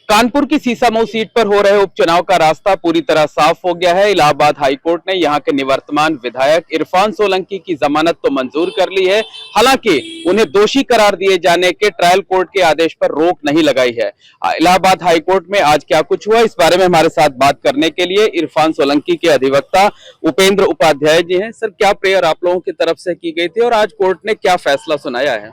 कानपुर की सीसामऊ सीट पर हो रहे उपचुनाव का रास्ता पूरी तरह साफ हो गया है। इलाहाबाद हाईकोर्ट ने यहां के निवर्तमान विधायक इरफान सोलंकी की जमानत तो मंजूर कर ली है, हालांकि उन्हें दोषी करार दिए जाने के ट्रायल कोर्ट के आदेश पर रोक नहीं लगाई है। इलाहाबाद हाईकोर्ट में आज क्या कुछ हुआ, इस बारे में हमारे साथ बात करने के लिए इरफान सोलंकी के अधिवक्ता उपेंद्र उपाध्याय जी हैं। सर, क्या प्रेयर आप लोगों की तरफ से की गई थी और आज कोर्ट ने क्या फैसला सुनाया है?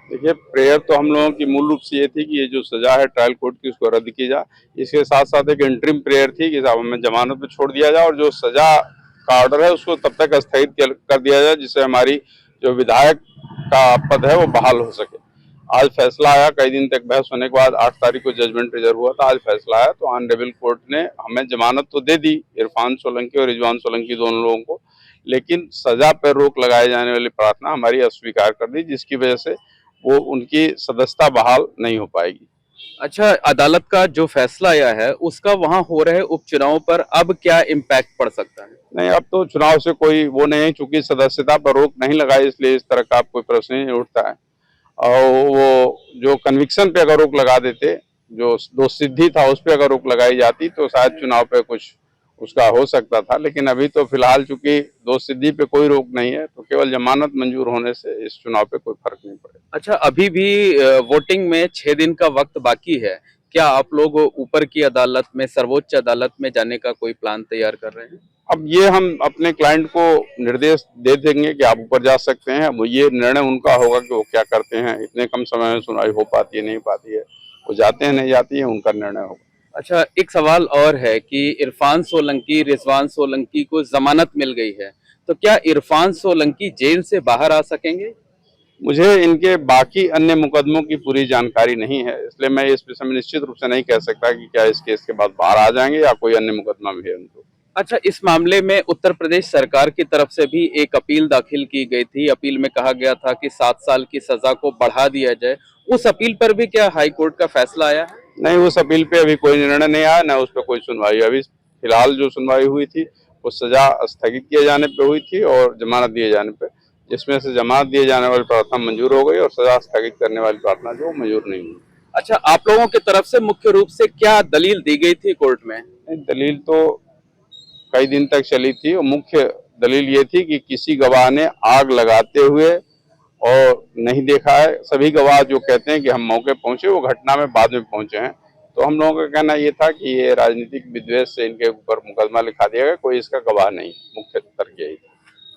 देखिए, प्रेयर तो हम लोगों की मूल रूप से ये थी कि ये जो सजा है ट्रायल कोर्ट की उसको रद्द की जाए। इसके साथ साथ एक इंटरिम प्रेयर थी कि साहब हमें जमानत पे छोड़ दिया जाए और जो सजा का ऑर्डर है उसको तब तक स्थगित कर दिया जाए जिससे हमारी जो विधायक का पद है वो बहाल हो सके। आज फैसला आया, कई दिन तक बहस होने के बाद 8 तारीख को जजमेंट रिजर्व हुआ था। आज फैसला आया तो ऑनरेबल कोर्ट ने हमें जमानत तो दे दी, इरफान सोलंकी और रिजवान सोलंकी दोनों लोगों को, लेकिन सजा पर रोक लगाए जाने वाली प्रार्थना हमारी अस्वीकार कर दी, जिसकी वजह से वो उनकी सदस्यता बहाल नहीं हो पाएगी। अच्छा, अदालत का जो फैसला आया है उसका वहां हो रहे उपचुनाव पर अब क्या इम्पैक्ट पड़ सकता है? नहीं, अब तो चुनाव से कोई वो नहीं है, चूंकि सदस्यता पर रोक नहीं लगाई इसलिए इस तरह का कोई प्रश्न ही नहीं उठता है। और वो जो कन्विक्शन पे अगर रोक लगा देते, जो दोष सिद्धि था उस पे अगर रोक लगाई जाती तो शायद चुनाव पे कुछ उसका हो सकता था, लेकिन अभी तो फिलहाल चूंकि दोष सिद्धि पे कोई रोक नहीं है तो केवल जमानत मंजूर होने से इस चुनाव पे कोई फर्क नहीं पड़ेगा। अच्छा, अभी भी वोटिंग में 6 दिन का वक्त बाकी है। क्या आप लोग ऊपर की अदालत में, सर्वोच्च अदालत में जाने का कोई प्लान तैयार कर रहे हैं? अब ये हम अपने क्लाइंट को निर्देश दे देंगे कि आप ऊपर जा सकते हैं। अब ये निर्णय उनका होगा कि वो क्या करते हैं। इतने कम समय में सुनवाई हो पाती है नहीं पाती है, वो जाते हैं नहीं जाती है, उनका निर्णय होगा। अच्छा, एक सवाल और है कि इरफान सोलंकी, रिजवान सोलंकी को जमानत मिल गई है, तो क्या इरफान सोलंकी जेल से बाहर आ सकेंगे? मुझे इनके बाकी अन्य मुकदमों की पूरी जानकारी नहीं है, इसलिए मैं इस विषय में निश्चित रूप से नहीं कह सकता कि क्या इस केस के बाद बाहर आ जाएंगे या कोई अन्य मुकदमा भी है उनको। अच्छा, इस मामले में उत्तर प्रदेश सरकार की तरफ से भी एक अपील दाखिल की गई थी। अपील में कहा गया था कि 7 साल की सजा को बढ़ा दिया जाए। उस अपील पर भी क्या हाई कोर्ट का फैसला आया है? नहीं, उस अपील पे अभी कोई निर्णय नहीं आया, न उस पर कोई सुनवाई। अभी फिलहाल जो सुनवाई हुई थी वो सजा स्थगित किए जाने पे हुई थी और जमानत दिए जाने पे, जिसमें से जमानत दिए जाने वाली प्रार्थना मंजूर हो गई और सजा स्थगित करने वाली प्रार्थना जो मंजूर नहीं हुई। अच्छा, आप लोगों की तरफ से मुख्य रूप से क्या दलील दी गई थी कोर्ट में? दलील तो कई दिन तक चली थी और मुख्य दलील ये थी कि किसी गवाह ने आग लगाते हुए और नहीं देखा है। सभी गवाह जो कहते हैं कि हम मौके पहुंचे, वो घटना में बाद में पहुंचे हैं। तो हम लोगों का कहना ये था कि ये राजनीतिक विद्वेष से इनके ऊपर मुकदमा लिखा दिया गया, कोई इसका गवाह नहीं। मुख्य तर्क यही था।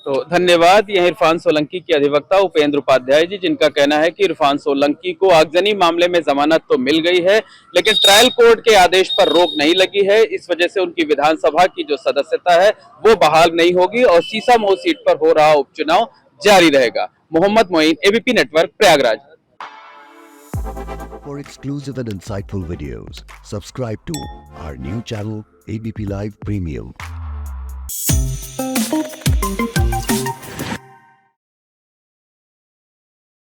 तो धन्यवाद। यह इरफान सोलंकी के अधिवक्ता उपेंद्र उपाध्याय जी, जिनका कहना है कि इरफान सोलंकी को आगजनी मामले में जमानत तो मिल गई है, लेकिन ट्रायल कोर्ट के आदेश पर रोक नहीं लगी है। इस वजह से उनकी विधानसभा की जो सदस्यता है वो बहाल नहीं होगी और सीसामऊ सीट पर हो रहा उपचुनाव जारी रहेगा। Mohammad Moin, ABP network, Prayagraj. For exclusive and insightful videos, subscribe to our new channel ABP Live Premium.